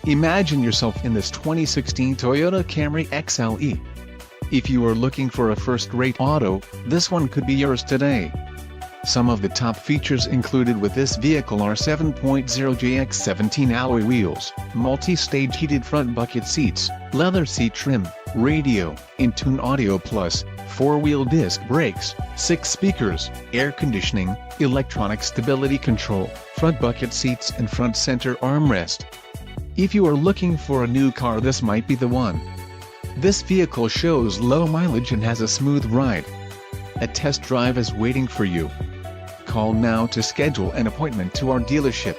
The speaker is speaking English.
Imagine yourself in this 2016 Toyota Camry XLE. If you are looking for a first-rate auto, this one could be yours today. Some of the top features included with this vehicle are 7.0JX17 alloy wheels, multi-stage heated front bucket seats, leather seat trim, radio, in-tune audio plus, 4-wheel disc brakes, 6 speakers, air conditioning, electronic stability control, front bucket seats and front center armrest. If you are looking for a new car, this might be the one. This vehicle shows low mileage and has a smooth ride. A test drive is waiting for you. Call now to schedule an appointment to our dealership.